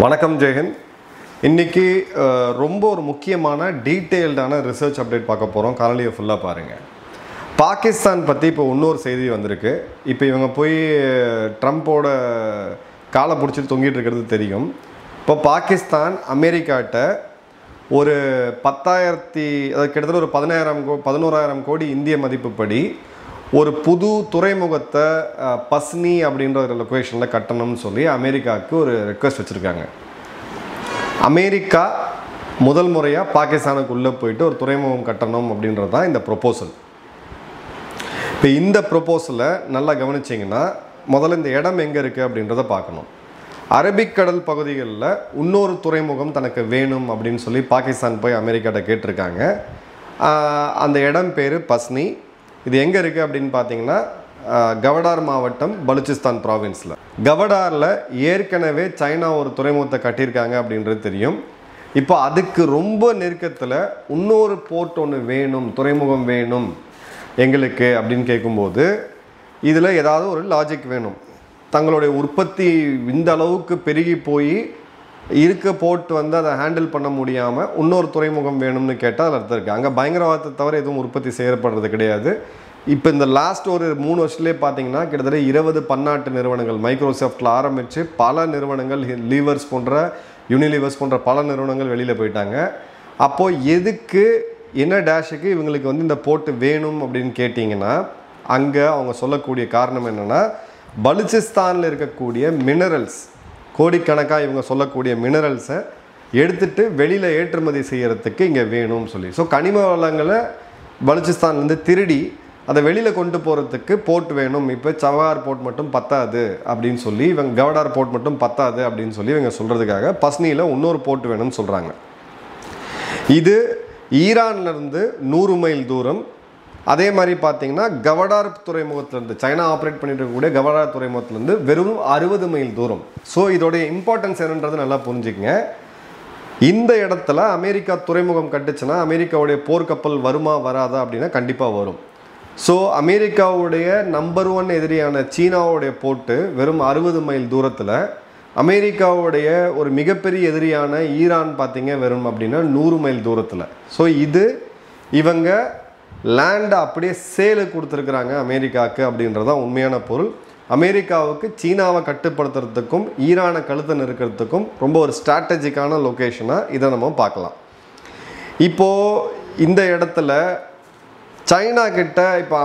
வணக்கம் ஜெயஹிந்த். இன்றைக்கி ரொம்ப ஒரு முக்கியமான டீட்டெயில்டான ரிசர்ச் அப்டேட் பார்க்க போகிறோம். காணொலியை ஃபுல்லாக பாருங்கள். பாகிஸ்தான் பற்றி இப்போ இன்னொரு செய்தி வந்திருக்கு. இப்போ இவங்க போய் ட்ரம்ப்போட காலை பிடிச்சிட்டு தொங்கிட்டு இருக்கிறது தெரியும். இப்போ பாகிஸ்தான் அமெரிக்காட்ட ஒரு 10,000 அதாவது கிட்டத்தட்ட ஒரு 11,000 கோடி இந்திய மதிப்புப்படி ஒரு புது துறைமுகத்தை பஸ்னி அப்படின்ற ஒரு லொக்கேஷனில் கட்டணும்னு சொல்லி அமெரிக்காவுக்கு ஒரு ரெக்வெஸ்ட் வச்சுருக்காங்க. அமெரிக்கா முதல் முறையாக பாகிஸ்தானுக்கு உள்ளே போயிட்டு ஒரு துறைமுகம் கட்டணும் அப்படின்றது தான் இந்த ப்ரொப்போசல். இப்போ இந்த ப்ரொப்போசலை நல்லா கவனிச்சிங்கன்னா முதல்ல இந்த இடம் எங்கே இருக்குது அப்படின்றத பார்க்கணும். அரபிக்கடல் பகுதிகளில் இன்னொரு துறைமுகம் தனக்கு வேணும் அப்படின்னு சொல்லி பாகிஸ்தான் போய் அமெரிக்காட்ட கேட்டிருக்காங்க. அந்த இடம் பேர் பஸ்னி. இது எங்கே இருக்குது அப்படின்னு பார்த்தீங்கன்னா கவடார் மாவட்டம், பலுச்சிஸ்தான் ப்ராவின்ஸில். கவடாரில் ஏற்கனவே சைனா ஒரு துறைமுகத்தை கட்டியிருக்காங்க அப்படின்றது தெரியும். இப்போ அதுக்கு ரொம்ப நெருக்கத்தில் இன்னொரு போர்ட் ஒன்று வேணும், துறைமுகம் வேணும் எங்களுக்கு அப்படின்னு கேட்கும்போது இதில் ஏதாவது ஒரு லாஜிக் வேணும். தங்களுடைய உற்பத்தி இந்த அளவுக்கு பெருகி போய் இருக்க போர்ட் அதை ஹேண்டில் பண்ண முடியாமல் இன்னொரு துறைமுகம் வேணும்னு கேட்டால் அதில் அர்த்தம் இருக்குது. அங்கே பயங்கரவாதத்தை தவிர எதுவும் உற்பத்தி செய்யப்படுறது கிடையாது. இப்போ இந்த லாஸ்ட் ஒரு 3 வருஷத்துலேயே பார்த்தீங்கன்னா கிட்டத்தட்ட 20 பன்னாட்டு நிறுவனங்கள், மைக்ரோசாஃப்டில் ஆரம்பித்து பல நிறுவனங்கள், லீவர்ஸ் போன்ற, யூனிலீவர்ஸ் போன்ற பல நிறுவனங்கள் வெளியில் போயிட்டாங்க. அப்போது எதுக்கு என்ன டேஷுக்கு இவங்களுக்கு இந்த போர்ட்டு வேணும் அப்படின்னு கேட்டிங்கன்னா அங்கே அவங்க சொல்லக்கூடிய காரணம் என்னென்னா, பலுச்சிஸ்தானில் இருக்கக்கூடிய மினரல்ஸ், கோடிக்கணக்காக இவங்க சொல்லக்கூடிய மினரல்ஸை எடுத்துகிட்டு வெளியில் ஏற்றுமதி செய்கிறதுக்கு இங்கே வேணும்னு சொல்லி. ஸோ கனிம வளங்களை பலுச்சிஸ்தான்லேருந்து திருடி அதை வெளியில் கொண்டு போகிறதுக்கு போர்ட் வேணும். இப்போ சவார் போர்ட் மட்டும் பத்தாது அப்படின்னு சொல்லி இவங்க, கவடார் போர்ட் மட்டும் பத்தாது அப்படின்னு சொல்லி இவங்க சொல்கிறதுக்காக பஸ்னியில் இன்னொரு போர்ட் வேணும்னு சொல்கிறாங்க. இது ஈரான்லேருந்து 100 மைல் தூரம். அதே மாதிரி பார்த்தீங்கன்னா கவடார் துறைமுகத்திலேருந்து, சைனா ஆப்ரேட் பண்ணிட்டு இருக்கக்கூடிய கவடார் துறைமுகத்திலேருந்து வெறும் 60 மைல் தூரம். ஸோ இதோடைய இம்பார்ட்டன்ஸ் என்னன்றது நல்லா புரிஞ்சுக்கங்க. இந்த இடத்துல அமெரிக்கா துறைமுகம் கட்டுச்சுன்னா அமெரிக்காவுடைய போர்க்கப்பல் வருமா வராதா அப்படின்னா கண்டிப்பாக வரும். ஸோ அமெரிக்காவுடைய நம்பர் 1 எதிரியான சீனாவுடைய போர்ட்டு வெறும் 60 மைல் தூரத்தில், அமெரிக்காவுடைய ஒரு மிகப்பெரிய எதிரியான ஈரான் பார்த்தீங்க வெறும் அப்படின்னா 100 மைல் தூரத்தில். ஸோ இது இவங்க லேண்டை அப்படியே சேலு கொடுத்துருக்குறாங்க அமெரிக்காவுக்கு அப்படின்றதான் உண்மையான பொருள். அமெரிக்காவுக்கு சீனாவை கட்டுப்படுத்துறதுக்கும் ஈரானை கழுத்தை நெருக்கிறதுக்கும் ரொம்ப ஒரு ஸ்ட்ராட்டஜிக்கான லொக்கேஷனாக இதை நம்ம பார்க்கலாம். இப்போது இந்த இடத்துல சைனா கிட்ட இப்போ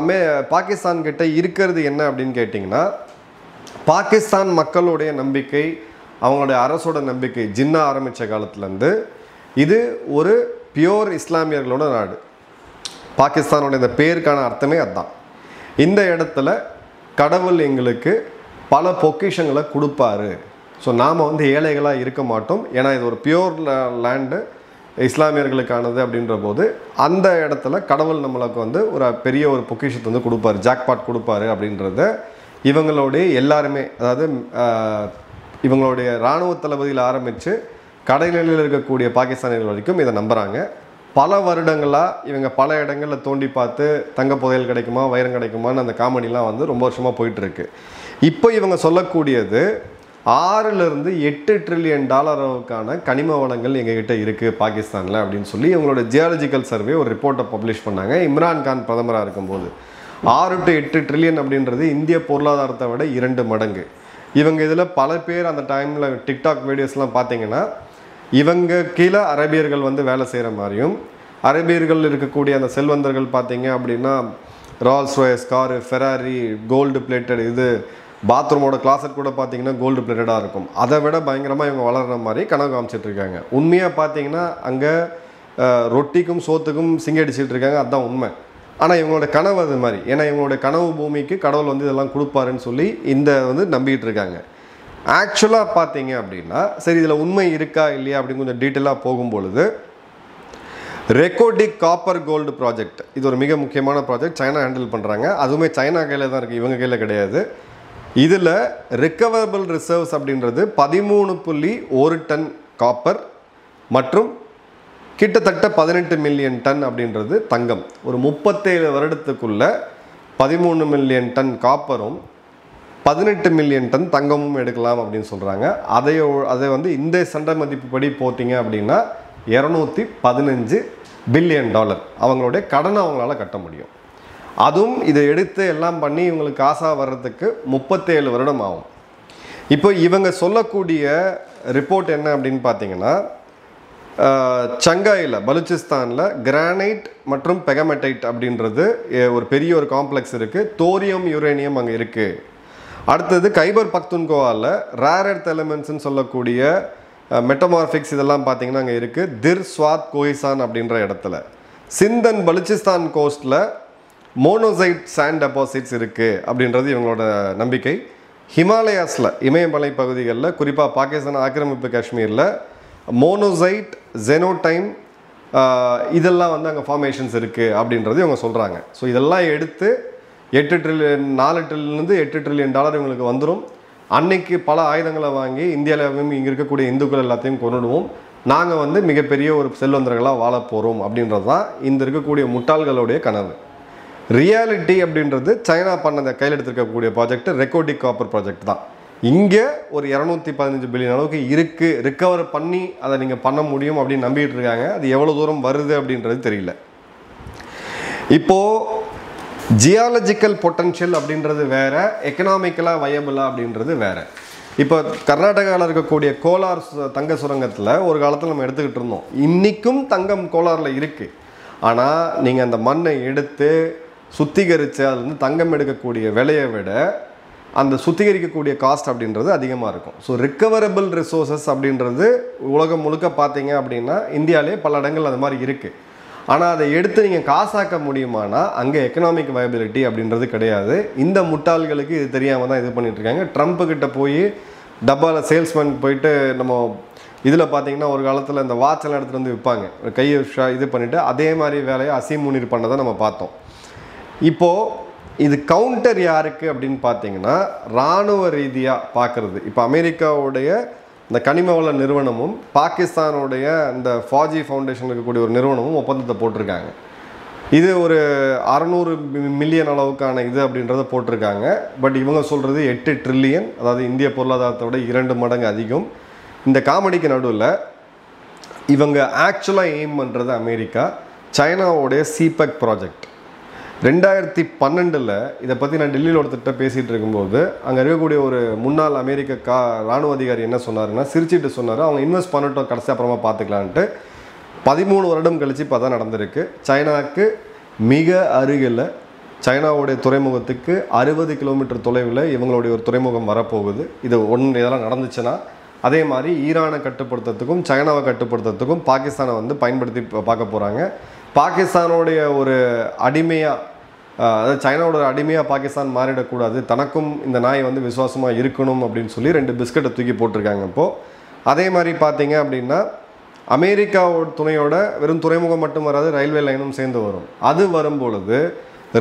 பாகிஸ்தான் கிட்ட இருக்கிறது என்ன அப்படின்னு கேட்டிங்கன்னா, பாகிஸ்தான் மக்களுடைய நம்பிக்கை, அவங்களுடைய அரசோட நம்பிக்கை ஜின்னா ஆரம்பித்த காலத்துலேருந்து இது ஒரு பியோர் இஸ்லாமியர்களோட நாடு. பாகிஸ்தானோட இந்த பேருக்கான அர்த்தமே அதுதான். இந்த இடத்துல கடவுள் எங்களுக்கு பல பொக்கிஷங்களை கொடுப்பாரு. ஸோ நாம் ஏழைகளாக இருக்க மாட்டோம். ஏன்னா இது ஒரு பியோர் லேண்டு, இஸ்லாமியர்களுக்கானது அப்படின்ற போது அந்த இடத்துல கடவுள் நம்மளுக்கு ஒரு பெரிய ஒரு பொக்கிஷத்தை கொடுப்பாரு, ஜாக்பாட் கொடுப்பாரு அப்படின்றத இவங்களுடைய எல்லாருமே, அதாவது இவங்களுடைய இராணுவ தளபதியில் ஆரம்பித்து கடைநிலையில் இருக்கக்கூடிய பாகிஸ்தானிகள் வரைக்கும் இதை நம்புகிறாங்க. பல வருடங்களாக இவங்க பல இடங்களில் தோண்டி பார்த்து தங்க புதையல் கிடைக்குமா, வைரம் கிடைக்குமான்னு அந்த காமெடிலாம் ரொம்ப வருஷமாக போயிட்டுருக்கு. இப்போ இவங்க சொல்லக்கூடியது 6லிருந்து 8 ட்ரில்லியன் டாலருக்கான கனிம வளங்கள் எங்ககிட்ட இருக்குது பாகிஸ்தானில் அப்படின்னு சொல்லி இவங்களோட ஜியாலஜிக்கல் சர்வே ஒரு ரிப்போர்ட்டை பப்ளிஷ் பண்ணாங்க இம்ரான்கான் பிரதமராக இருக்கும்போது. 6 to 8 ட்ரில்லியன் அப்படின்றது இந்திய பொருளாதாரத்தை விட 2 மடங்கு. இவங்க இதில் பல பேர் அந்த டைமில் டிக்டாக் வீடியோஸ்லாம் பார்த்தீங்கன்னா இவங்க கீழே அரபியர்கள் வேலை செய்கிற மாதிரியும், அரபியர்கள் இருக்கக்கூடிய அந்த செல்வந்தர்கள் பார்த்தீங்க அப்படின்னா Rolls Royce car, Ferrari, gold plated, இது பாத்ரூமோட கிளாசட் கூட பார்த்தீங்கன்னா கோல்டு பிளேட்டடாக இருக்கும். அதை விட பயங்கரமாக இவங்க வளர்கிற மாதிரி கனவு காமிச்சிட்ருக்காங்க. உண்மையாக பார்த்தீங்கன்னா அங்கே ரொட்டிக்கும் சோத்துக்கும் சிங்கடிச்சிட்டு இருக்காங்க, அதுதான் உண்மை. ஆனால் இவங்களோட கனவு அது மாதிரி. ஏன்னா இவங்களோட கனவு பூமிக்கு கடவுள் இதெல்லாம் கொடுப்பாருன்னு சொல்லி இந்த நம்பிக்கிட்டு இருக்காங்க. ஆக்சுவலாக பார்த்தீங்க அப்படின்னா சரி, இதில் உண்மை இருக்கா இல்லையா அப்படின்னு கொஞ்சம் டீட்டெயிலாக போகும்பொழுது, ரெக்கோடிக் காப்பர் கோல்டு ப்ராஜெக்ட், இது ஒரு மிக முக்கியமான ப்ராஜெக்ட். சைனா ஹேண்டில் பண்ணுறாங்க. அதுவுமே சைனா கையில் தான் இருக்குது, இவங்க கையில் கிடையாது. இதில் ரிகவரபிள் ரிசர்வ்ஸ் அப்படின்றது 13.1 டன் காப்பர் மற்றும் கிட்டத்தட்ட 18 மில்லியன் டன் அப்படின்றது தங்கம். ஒரு 37 வருடத்துக்குள்ள 13 மில்லியன் டன் காப்பரும் 18 மில்லியன் டன் தங்கமும் எடுக்கலாம் அப்படின்னு சொல்கிறாங்க. அதை வந்து இந்த சண்டை மதிப்புப்படி போட்டிங்க அப்படின்னா $215 பில்லியன் அவங்களுடைய கடனை அவங்களால கட்ட முடியும். அதுவும் இதை எடுத்து எல்லாம் பண்ணி இவங்களுக்கு காசாக வர்றதுக்கு 37 வருடம் ஆகும். இப்போ இவங்க சொல்லக்கூடிய ரிப்போர்ட் என்ன அப்படின்னு பார்த்தீங்கன்னா, சங்காயில் பலுச்சிஸ்தானில் கிரானைட் மற்றும் பெகமெட்டைட் அப்படின்றது ஒரு பெரிய ஒரு காம்ப்ளெக்ஸ் இருக்குது. தோரியம் யுரேனியம் அங்கே இருக்குது. அடுத்தது கைபர் பக்துன்கோவாவில் ரேர் எர்த் எலிமெண்ட்ஸ்ன்னு சொல்லக்கூடிய மெட்டமார்பிக்ஸ் இதெல்லாம் பார்த்தீங்கன்னா அங்கே இருக்குது. திர் ஸ்வாத் கோஹிசான் அப்படின்ற இடத்துல. சிந்த் அண்ட் பலுச்சிஸ்தான் கோஸ்ட்டில் மோனோசைட் சாண்ட் டெபாசிட்ஸ் இருக்குது அப்படின்றது இவங்களோட நம்பிக்கை. ஹிமாலயாஸில் இமயமலை பகுதிகளில் குறிப்பாக பாகிஸ்தான் ஆக்கிரமிப்பு காஷ்மீரில் மோனோசைட் ஜெனோடைம் இதெல்லாம் வந்து அங்கே ஃபார்மேஷன்ஸ் இருக்குது அப்படின்றது இவங்க சொல்கிறாங்க. ஸோ இதெல்லாம் எடுத்து 4 ட்ரில்லியன்லேருந்து $8 ட்ரில்லியன் இவங்களுக்கு வந்துடும். அன்னைக்கு பல ஆயுதங்களை வாங்கி இந்தியாவிலும் இங்கே இருக்கக்கூடிய இந்துக்கள் எல்லாத்தையும் கொண்டுடுவோம், நாங்கள் வந்து மிகப்பெரிய ஒரு செல்வந்தர்களாக வாழ போகிறோம் அப்படின்றது தான் இந்த இருக்கக்கூடிய முட்டாள்களுடைய கனவு. ரியாலிட்டி அப்படின்றது சைனா பண்ணதை கையில் எடுத்துருக்கக்கூடிய ப்ராஜெக்ட் ரெக்கோடிக் காப்பர் ப்ராஜெக்ட் தான். இங்கே ஒரு 215 பில்லியன் அளவுக்கு இருக்குது. ரிக்கவர் பண்ணி அதை நீங்கள் பண்ண முடியும் அப்படின்னு நம்பிக்கிட்டு இருக்காங்க. அது எவ்வளோ தூரம் வருது அப்படின்றது தெரியல. இப்போது ஜியாலஜிக்கல் பொட்டன்ஷியல் அப்படின்றது வேறு, எக்கனாமிக்கலாக வயபிளா அப்படின்றது வேறு. இப்போ கர்நாடகாவில் இருக்கக்கூடிய கோலார் தங்க சுரங்கத்தில் ஒரு காலத்தில் நம்ம எடுத்துக்கிட்டு இருந்தோம். இன்றைக்கும் தங்கம் கோலாரில் இருக்குது. ஆனால் நீங்கள் அந்த மண்ணை எடுத்து சுத்திகரித்து அதுலேருந்து தங்கம் எடுக்கக்கூடிய விலையை விட அந்த சுத்திகரிக்கக்கூடிய காஸ்ட் அப்படின்றது அதிகமாக இருக்கும். ஸோ ரிக்கவரபிள் ரிசோர்ஸஸ் அப்படின்றது உலகம் முழுக்க பார்த்தீங்க அப்படின்னா இந்தியாவிலே பல இடங்கள் அது மாதிரி இருக்குது. ஆனால் அதை எடுத்து நீங்கள் காசாக்க முடியுமானா அங்கே எக்கனாமிக் வயபிலிட்டி அப்படின்றது கிடையாது. இந்த முட்டாள்களுக்கு இது தெரியாமல் தான் இது பண்ணிகிட்ருக்காங்க. ட்ரம்ப்புக்கிட்ட போய் டப்பாவில் சேல்ஸ்மேன் போயிட்டு நம்ம இதில் பார்த்தீங்கன்னா ஒரு காலத்தில் இந்த வாட்செல்லாம் எடுத்துகிட்டு வந்து விற்பாங்க, கையை இது பண்ணிவிட்டு அதே மாதிரி வேலையை அசீம் முனீர் பண்ணதை நம்ம பார்த்தோம். இப்போது இது கவுண்டர் யாருக்கு அப்படின்னு பார்த்தீங்கன்னா இராணுவ ரீதியாக பார்க்குறது. இப்போ அமெரிக்காவுடைய இந்த கனிம வள நிறுவனமும் பாகிஸ்தானுடைய இந்த ஃபாஜி ஃபவுண்டேஷன் இருக்கக்கூடிய ஒரு நிறுவனமும் ஒப்பந்தத்தை போட்டிருக்காங்க. இது ஒரு 600 மில்லியன் அளவுக்கான இது அப்படின்றத போட்டிருக்காங்க. பட் இவங்க சொல்கிறது 8 ட்ரில்லியன், அதாவது இந்திய பொருளாதாரத்தை விட 2 மடங்கு அதிகம். இந்த காமெடிக்கு நடுவில் இவங்க ஆக்சுவலாக எய்ம் பண்ணுறது அமெரிக்கா சைனாவுடைய சிபெக் ப்ராஜெக்ட். 2012 இதை பற்றி நான் டெல்லியில் ஒருத்தர்கிட்ட பேசிகிட்டு இருக்கும்போது அங்கே இருக்கக்கூடிய ஒரு முன்னாள் அமெரிக்க இராணுவ அதிகாரி என்ன சொன்னாருன்னா, சிரிச்சிட்டு சொன்னார், அவங்க இன்வெஸ்ட் பண்ணட்டும் கடைசி அப்புறமா பார்த்துக்கலான்ட்டு. 13 வருடம் கழித்து இப்போ தான் நடந்திருக்கு. சைனாவுக்கு மிக அருகில் சைனாவுடைய துறைமுகத்துக்கு 60 கிலோமீட்டர் தொலைவில் இவங்களுடைய ஒரு துறைமுகம் வரப்போகுது. இதெல்லாம் நடந்துச்சுன்னா அதே மாதிரி ஈரானை கட்டுப்படுத்துறதுக்கும் சைனாவை கட்டுப்படுத்துறதுக்கும் பாகிஸ்தானை வந்து பயன்படுத்தி பார்க்க போகிறாங்க. பாகிஸ்தானுடைய ஒரு அடிமையாக, அதாவது சைனாவோட அடிமையாக பாகிஸ்தான் மாறிடக்கூடாது, தனக்கும் இந்த நாய் வந்து விசுவாசமாக இருக்கணும் அப்படின்னு சொல்லி 2 பிஸ்கட்டை தூக்கி போட்டிருக்காங்க. இப்போது அதே மாதிரி பார்த்தீங்க அப்படின்னா அமெரிக்காவோட துணையோட வெறும் துறைமுகம் மட்டும் வராது, ரயில்வே லைனும் சேர்ந்து வரும். அது வரும்பொழுது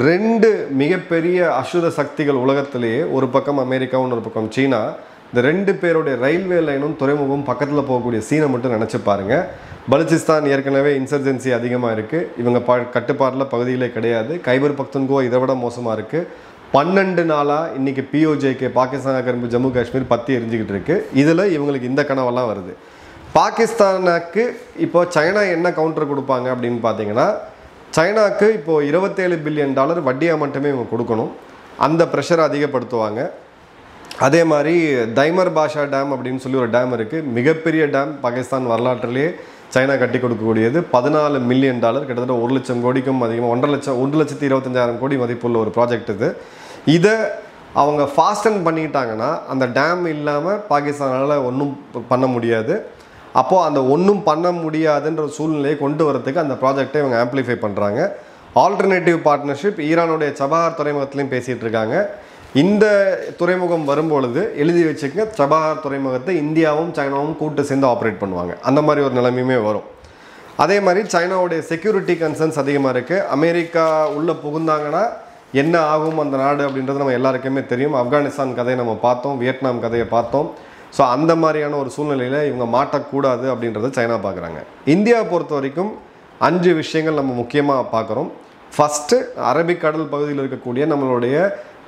2 மிகப்பெரிய அசுர சக்திகள் உலகத்திலேயே, ஒரு பக்கம் அமெரிக்காவும் ஒரு பக்கம் சீனா, இந்த 2 பேருடைய ரயில்வே லைனும் துறைமுகம் பக்கத்தில் போகக்கூடிய சீனை மட்டும் நினச்சி பாருங்கள். பலுச்சிஸ்தான் ஏற்கனவே இன்சர்ஜென்சி அதிகமாக இருக்குது, இவங்க கட்டுப்பாட்டில் பகுதியிலே கிடையாது. கைபர் பக்துன்கோ இதை விட மோசமாக இருக்குது. 12 நாளாக இன்றைக்கி பிஓஜேகே பாகிஸ்தான் ஆக்கிரமிப்பு ஜம்மு காஷ்மீர் பற்றி எரிஞ்சிக்கிட்டு இருக்குது. இதில் இவங்களுக்கு இந்த கனவெல்லாம் வருது. பாகிஸ்தானுக்கு இப்போ சைனா என்ன கவுண்டர் கொடுப்பாங்க அப்படின்னு பார்த்தீங்கன்னா, சைனாவுக்கு இப்போது $27 பில்லியன் வட்டியாக மட்டுமே இவங்க கொடுக்கணும். அந்த ப்ரெஷரை அதிகப்படுத்துவாங்க. அதே மாதிரி தைமர் பாஷா டேம் அப்படின்னு சொல்லி ஒரு டேம் இருக்குது, மிகப்பெரிய டேம், பாகிஸ்தான் வரலாற்றிலே சைனா கட்டி கொடுக்கக்கூடியது. $14 மில்லியன், கிட்டத்தட்ட 1 லட்சம் கோடிக்கும் அதிகமாக, 1,25,000 கோடி மதிப்புள்ள ஒரு ப்ராஜெக்ட் இது. இதை அவங்க ஃபாஸ்டன் பண்ணிக்கிட்டாங்கன்னா அந்த டேம் இல்லாமல் பாகிஸ்தானால் ஒன்றும் பண்ண முடியாது. அப்போது அந்த ஒன்றும் பண்ண முடியாதுன்ற சூழ்நிலையை கொண்டு வரதுக்கு அந்த ப்ராஜெக்டை இவங்க ஆம்ப்ளிஃபை பண்ணுறாங்க. ஆல்டர்னேட்டிவ் பார்ட்னர்ஷிப் ஈரானுடைய சபஹார் துறைமுகத்துலையும் பேசிகிட்டு இருக்காங்க. இந்த துறைமுகம் வரும்பொழுது எழுதி வச்சுக்கங்க, சபஹார் துறைமுகத்தை இந்தியாவும் சைனாவும் கூட்டு சேர்ந்து ஆப்ரேட் பண்ணுவாங்க. அந்த மாதிரி ஒரு நிலைமையுமே வரும். அதே மாதிரி சைனாவுடைய செக்யூரிட்டி கன்சர்ன்ஸ் அதிகமாக இருக்குது. அமெரிக்கா உள்ளே புகுந்தாங்கன்னா என்ன ஆகும் அந்த நாடு அப்படின்றது நம்ம எல்லாருக்குமே தெரியும். ஆப்கானிஸ்தான் கதையை நம்ம பார்த்தோம், வியட்நாம் கதையை பார்த்தோம். ஸோ அந்த மாதிரியான ஒரு சூழ்நிலையில் இவங்க மாட்டக்கூடாது அப்படின்றத சைனா பார்க்குறாங்க. இந்தியாவை பொறுத்த வரைக்கும் 5 விஷயங்கள் நம்ம முக்கியமாக பார்க்குறோம். ஃபஸ்ட்டு அரபிக்கடல் பகுதியில் இருக்கக்கூடிய நம்மளுடைய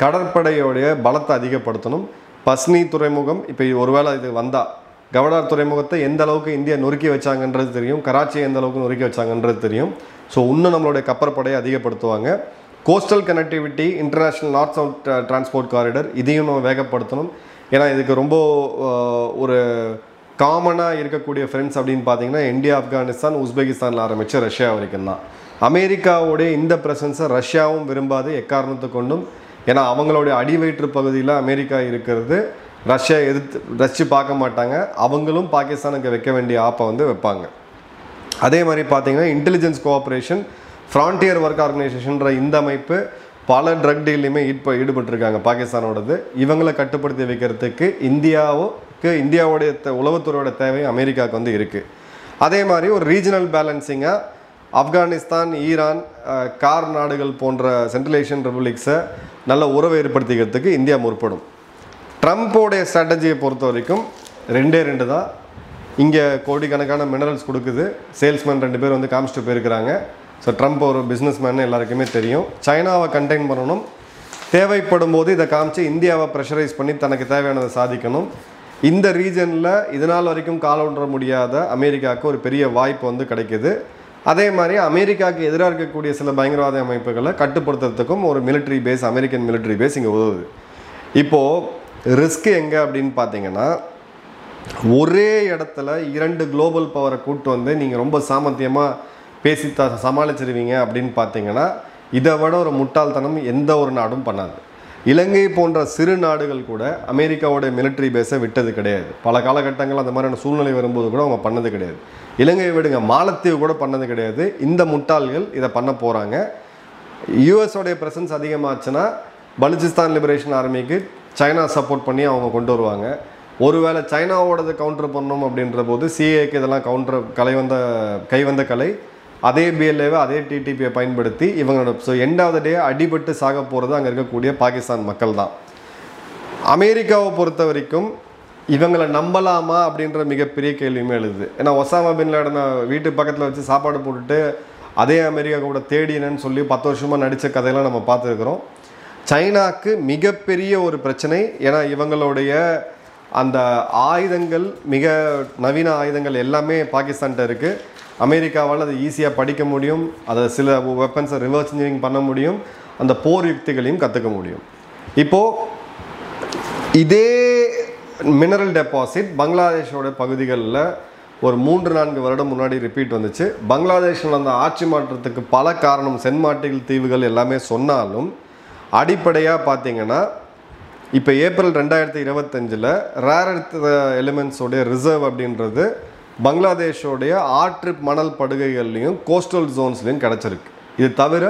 கடற்படையோடைய பலத்தை அதிகப்படுத்தணும். பஸ்னி துறைமுகம் இப்போ ஒருவேளை இது வந்தால் கவடார் துறைமுகத்தை எந்த அளவுக்கு இந்தியா நொறுக்கி வச்சாங்கன்றது தெரியும், கராச்சியை எந்த அளவுக்கு நொறுக்கி வச்சாங்கன்றது தெரியும். ஸோ இன்னும் நம்மளுடைய கப்பற்படையை அதிகப்படுத்துவாங்க. Coastal connectivity, international north south transport corridor, இதையும் நம்ம வேகப்படுத்தணும். ஏன்னா இதுக்கு ரொம்ப ஒரு காமனாக இருக்கக்கூடிய ஃப்ரெண்ட்ஸ் அப்படின்னு பார்த்தீங்கன்னா இந்தியா, ஆப்கானிஸ்தான், உஸ்பெகிஸ்தானில் ஆரம்பித்து ரஷ்யா வரைக்கும் தான். அமெரிக்காவுடைய இந்த ப்ரெசன்ஸை ரஷ்யாவும் விரும்பாது எக்காரணத்தை கொண்டும். ஏன்னா அவங்களுடைய அடிவயிற்று பகுதியில் அமெரிக்கா இருக்கிறது. ரஷ்யா ரஷ்ய பார்க்க மாட்டாங்க. அவங்களும் பாகிஸ்தானுக்கு வைக்க வேண்டிய ஆப்பை வந்து வைப்பாங்க. அதே மாதிரி பார்த்தீங்கன்னா இன்டெலிஜென்ஸ் கோஆப்ரேஷன், ஃப்ரான்டியர் ஒர்க் ஆர்கனைசேஷன்ற இந்த அமைப்பு பல ட்ரக் டீல்லையுமே ஈடுபட்டிருக்காங்க பாகிஸ்தானோடது. இவங்களை கட்டுப்படுத்தி வைக்கிறதுக்கு இந்தியாவுடைய உளவுத்துறையோட தேவை அமெரிக்காவுக்கு வந்து இருக்குது. அதே மாதிரி ஒரு ரீஜனல் பேலன்சிங்காக ஆப்கானிஸ்தான், ஈரான், கார் நாடுகள் போன்ற சென்ட்ரல் ஏஷியன் ரிபப்ளிக்ஸை நல்ல உறவை ஏற்படுத்திக்கிறதுக்கு இந்தியா முற்படும். ட்ரம்ப்போடைய ஸ்ட்ராட்டஜியை பொறுத்த வரைக்கும் 2 தான். இங்கே கோடிக்கணக்கான மினரல்ஸ் கொடுக்குது. சேல்ஸ்மேன் 2 பேர் வந்து காமிச்சிட்டு போயிருக்கிறாங்க. ஸோ ட்ரம்ப் ஒரு பிஸ்னஸ் மேன் எல்லாருக்குமே தெரியும். சைனாவை கண்டெயின் பண்ணணும், தேவைப்படும் போது இதை காமிச்சு இந்தியாவை ப்ரெஷரைஸ் பண்ணி தனக்கு தேவையானதை சாதிக்கணும். இந்த ரீஜனில் இதனால் வரைக்கும் காலொன்ற முடியாத அமெரிக்காவுக்கு ஒரு பெரிய வாய்ப்பு வந்து கிடைக்கிது. அதே மாதிரி அமெரிக்காவுக்கு எதிராக இருக்கக்கூடிய சில பயங்கரவாத அமைப்புகளை கட்டுப்படுத்துறதுக்கும் ஒரு military base, American military base இங்கே உதவுது. இப்போது ரிஸ்க் எங்கே அப்படின்னு பார்த்தீங்கன்னா, ஒரே இடத்துல 2 குளோபல் பவரை கூட்டு வந்து நீங்கள் ரொம்ப சாமர்த்தியமாக பேசி சமாளிச்சிருவீங்க அப்படின்னு பார்த்தீங்கன்னா, இதை விட ஒரு முட்டாள்தனம் எந்த ஒரு நாடும் பண்ணாது. இலங்கை போன்ற சிறு நாடுகள் கூட அமெரிக்காவோட மிலிட்ரி பேஸை விட்டது கிடையாது. பல காலகட்டங்கள் அந்த மாதிரியான சூழ்நிலை வரும்போது கூட அவங்க பண்ணது கிடையாது. இலங்கையை விடுங்க, மாலத்தீவு கூட பண்ணது கிடையாது. இந்த முட்டாள்கள் இதை பண்ண போகிறாங்க. யூஎஸோடைய ப்ரெசன்ஸ் அதிகமாச்சுன்னா பலுச்சிஸ்தான் லிபரேஷன் ஆர்மிக்கு சைனா சப்போர்ட் பண்ணி அவங்க கொண்டு வருவாங்க. ஒருவேளை சைனாவோடது கவுண்டர் பண்ணணும் அப்படின்ற போது சிஏக்கு இதெல்லாம் கைவந்த கலை. அதே பிஎல்ஏவை, அதே டிடிபியை பயன்படுத்தி இவங்களோட எண்ட் ஆஃப் த டே அடிபட்டு சாக போகிறது அங்கே இருக்கக்கூடிய பாகிஸ்தான் மக்கள் தான். அமெரிக்காவை பொறுத்த வரைக்கும் இவங்களை நம்பலாமா அப்படின்ற மிகப்பெரிய கேள்வியுமே எழுது. ஏன்னா ஒசாமா பின் லேடனை வீட்டு பக்கத்தில் வச்சு சாப்பாடு போட்டுட்டு அதே அமெரிக்கா கூட தேடினன்னு சொல்லி 10 வருஷமாக நடித்த கதையெல்லாம் நம்ம பார்த்துருக்குறோம். சைனாக்கு மிகப்பெரிய ஒரு பிரச்சனை. ஏன்னா இவங்களுடைய அந்த ஆயுதங்கள், மிக நவீன ஆயுதங்கள் எல்லாமே பாகிஸ்தான்கிட்ட இருக்குது. அமெரிக்காவால் அதை ஈஸியாக படிக்க முடியும், அதை சில வெப்பன்ஸை ரிவர்ஸ் இன்ஜினியரிங் பண்ண முடியும், அந்த போர் யுக்திகளையும் கற்றுக்க முடியும். இப்போது இதே மினரல் டெபாசிட் பங்களாதேஷோட பகுதிகளில் ஒரு 3-4 வருடம் முன்னாடி ரிப்பீட் வந்துச்சு. பங்களாதேஷில் அந்த ஆட்சி மாற்றத்துக்கு பல காரணம் சென்மாட்டிகள் தீவுகள் எல்லாமே சொன்னாலும் அடிப்படையாக பார்த்தீங்கன்னா இப்போ ஏப்ரல் 2025 ரேர் எர்த் எலிமெண்ட்ஸோடைய ரிசர்வ் அப்படின்றது பங்களாதேஷோடைய ஆற்று மணல் படுகைகள்லையும் கோஸ்டல் ஜோன்ஸ்லையும் கிடச்சிருக்கு. இது தவிர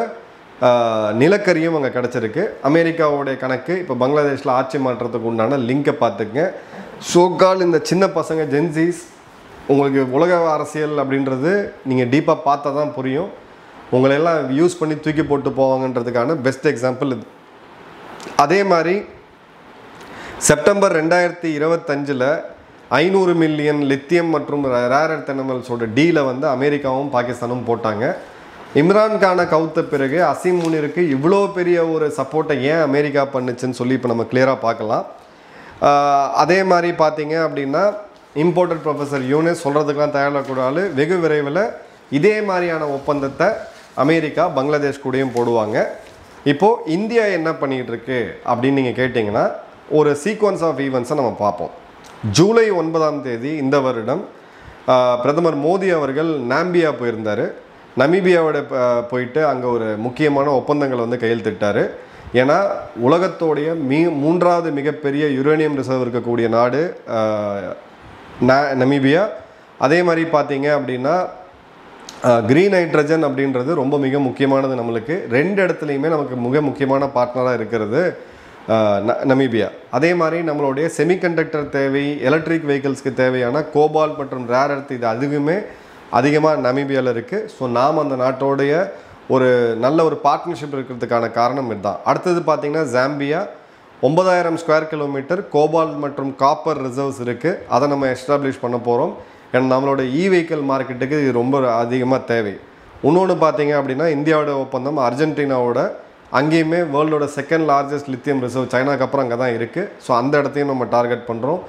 நிலக்கரியும் அங்கே கிடச்சிருக்கு. அமெரிக்காவோடைய கணக்கு இப்போ பங்களாதேஷில் ஆட்சி மாற்றத்துக்கு உண்டான லிங்கை பார்த்துக்குங்க. ஷோகால் இந்த சின்ன பசங்க ஜென்சிஸ், உங்களுக்கு உலக அரசியல் அப்படின்றது நீங்கள் டீப்பாக பார்த்தா தான் புரியும். உங்களையெல்லாம் யூஸ் பண்ணி தூக்கி போட்டு போவாங்கன்றதுக்கான பெஸ்ட் எக்ஸாம்பிள் இது. அதே மாதிரி செப்டம்பர் 2025 500 மில்லியன் லித்தியம் மற்றும் ரேர் எர்த் எலிமெண்ட்ஸோட டீலை வந்து அமெரிக்காவும் பாகிஸ்தானும் போட்டாங்க. இம்ரான்கானை கவுத்த பிறகு அசீம் முனிருக்கு இவ்வளோ பெரிய ஒரு சப்போர்ட்டை ஏன் அமெரிக்கா பண்ணுச்சுன்னு சொல்லி இப்போ நம்ம கிளியராக பார்க்கலாம். அதே மாதிரி பார்த்தீங்க அப்படின்னா இம்போர்ட்டட் ப்ரொஃபஸர் யூனிஸ் சொல்கிறதுக்கெலாம் தயாரிடக்கூடாது. வெகு விரைவில் இதே மாதிரியான ஒப்பந்தத்தை அமெரிக்கா பங்களாதேஷ் கூடயும் போடுவாங்க. இப்போது இந்தியா என்ன பண்ணிகிட்டு இருக்கு அப்படின்னு நீங்கள் கேட்டிங்கன்னா ஒரு சீக்வன்ஸ் ஆஃப் ஈவெண்ட்ஸை நம்ம பார்ப்போம். ஜூலை 9 இந்த வருடம் பிரதமர் மோடி அவர்கள் நாம்பியா போயிருந்தார். நமீபியாவோட போயிட்டு அங்கே ஒரு முக்கியமான ஒப்பந்தங்களை வந்து கையெழுத்திட்டார். ஏன்னா உலகத்தோடைய 3வது மிகப்பெரிய யுரேனியம் ரிசர்வ் இருக்கக்கூடிய நாடு நமீபியா. அதே மாதிரி பார்த்தீங்க அப்படின்னா க்ரீன் ஹைட்ரஜன் அப்படின்றது ரொம்ப மிக முக்கியமானது. நம்மளுக்கு 2 இடத்துலையுமே நமக்கு மிக முக்கியமான பார்ட்னராக இருக்கிறது நமீபியா. அதே மாதிரி நம்மளுடைய செமிகண்டக்டர் தேவை, எலக்ட்ரிக் வெஹிக்கிள்ஸ்க்கு தேவையான கோபால்ட் மற்றும் ரேர் எர்த் இது அதுவுமே அதிகமாக நமீபியாவில் இருக்குது. ஸோ நாம் அந்த நாட்டோடைய ஒரு நல்ல ஒரு பார்ட்னர்ஷிப் இருக்கிறதுக்கான காரணம் இதுதான். அடுத்தது பார்த்திங்கன்னா ஜாம்பியா 9000 ஸ்கொயர் கிலோமீட்டர் கோபால்ட் மற்றும் காப்பர் ரிசர்வ்ஸ் இருக்குது. அதை நம்ம எஸ்டாப்ளிஷ் பண்ண போகிறோம். ஏன்னா நம்மளோட வெஹிக்கிள் மார்க்கெட்டுக்கு இது ரொம்ப அதிகமாக தேவை. இன்னொன்று பார்த்தீங்க அப்படின்னா இந்தியாவோட ஒப்பந்தம் அர்ஜென்டினாவோட, அங்கேயுமே வேர்ல்டோட செகண்ட் லார்ஜஸ்ட் லித்தியம் ரிசர்வ் சைனாக்கு அப்புறம் அங்கே தான் இருக்குது. ஸோ அந்த இடத்தையும் நம்ம டார்கெட் பண்ணுறோம்.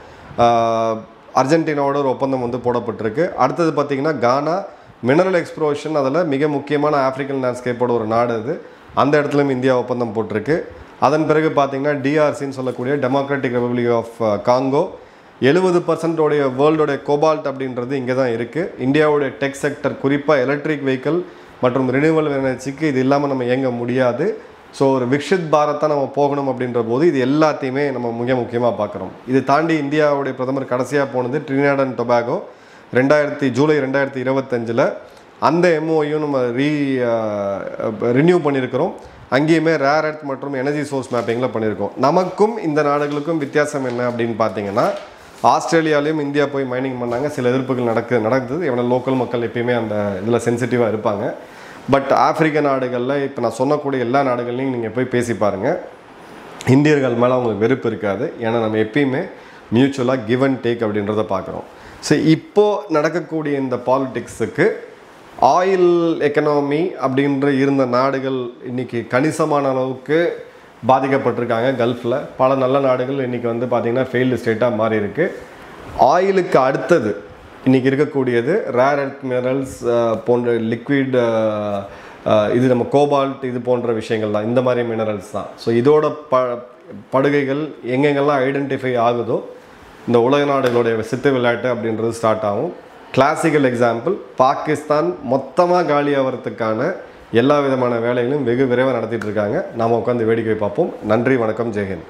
அர்ஜென்டினாவோட ஒரு ஒப்பந்தம் வந்து போடப்பட்டிருக்கு. அடுத்தது பார்த்திங்கன்னா கானா மினரல் எக்ஸ்ப்ளோரேஷன், அதில் மிக முக்கியமான ஆஃப்ரிக்கன் லேண்ட்ஸ்கேப்போட ஒரு நாடு அது. அந்த இடத்துலையும் இந்தியா ஒப்பந்தம் போட்டிருக்கு. அதன் பிறகு பார்த்திங்கன்னா டிஆர்சின்னு சொல்லக்கூடிய டெமோக்ராட்டிக் ரிபப்ளிக் ஆஃப் காங்கோ, 70% உடைய வேர்ல்டோடைய கோபால்ட் அப்படின்றது இங்கே தான் இருக்குது. இந்தியாவுடைய டெக் செக்டர், குறிப்பாக எலக்ட்ரிக் வெஹிக்கிள் மற்றும் ரினியூவல் எனர்ஜிக்கு இது இல்லாமல் நம்ம இயங்க முடியாது. ஸோ ஒரு விக்ஷித் பாரத்தான் நம்ம போகணும் அப்படின்ற போது இது எல்லாத்தையுமே நம்ம மிக முக்கியமாக பார்க்குறோம். இது தாண்டி இந்தியாவுடைய பிரதமர் கடைசியாக போனது ட்ரினிடாட் அண்ட் டொபாகோ ஜூலை 2025. அந்த எம்ஓயும் நம்ம ரினியூ பண்ணியிருக்கிறோம். அங்கேயுமே ரேர் எர்த் மற்றும் எனர்ஜி சோர்ஸ் மேப்பிங்கில் பண்ணியிருக்கோம். நமக்கும் இந்த நாடுகளுக்கும் வித்தியாசம் என்ன அப்படின்னு பார்த்தீங்கன்னா, ஆஸ்திரேலியாலையும் இந்தியா போய் மைனிங் பண்ணாங்க, சில எதிர்ப்புகள் நடந்தது. எவ்வளோ லோக்கல் மக்கள் எப்பயுமே அந்த இதில் சென்சிட்டிவாக இருப்பாங்க. பட் ஆப்பிரிக்க நாடுகளில் இப்போ நான் சொன்னக்கூடிய எல்லா நாடுகள்லையும் நீங்கள் போய் பேசி பாருங்கள், இந்தியர்கள் மேலே அவங்களுக்கு வெறுப்பு இருக்காது. ஏன்னா நம்ம எப்பயுமே மியூச்சுவலாக கிவ் அண்ட் டேக் அப்படின்றத பார்க்குறோம். ஸோ இப்போது நடக்கக்கூடிய இந்த பாலிடிக்ஸுக்கு ஆயில் எக்கனாமி அப்படின்ற இருந்த நாடுகள் இன்றைக்கி கணிசமான அளவுக்கு பாதிக்கப்பட்டிருக்காங்க. கல்ஃபில் பல நல்ல நாடுகள் இன்றைக்கி வந்து பார்த்திங்கன்னா ஃபெயில்டு ஸ்டேட்டாக மாறி இருக்குது. ஆயிலுக்கு அடுத்தது இன்றைக்கி இருக்கக்கூடியது ரேர் எர்த் மினரல்ஸ் போன்ற லிக்விட், இது நம்ம கோபால்ட், இது போன்ற விஷயங்கள் தான், இந்த மாதிரி மினரல்ஸ் தான். ஸோ இதோட படுகைகள் எங்கெங்கெல்லாம் ஐடென்டிஃபை ஆகுதோ இந்த உலக நாடுகளுடைய சித்து விளையாட்டு அப்படின்றது ஸ்டார்ட் ஆகும். கிளாசிக்கல் எக்ஸாம்பிள், பாகிஸ்தான் மொத்தமாக காலியாகிறதுக்கான எல்லா விதமான வேலைகளும் வெகு விரைவாக நடத்திட்டு இருக்காங்க. நாம் உட்காந்து வேடிக்கை பார்ப்போம். நன்றி, வணக்கம், ஜெய்ஹிந்த்.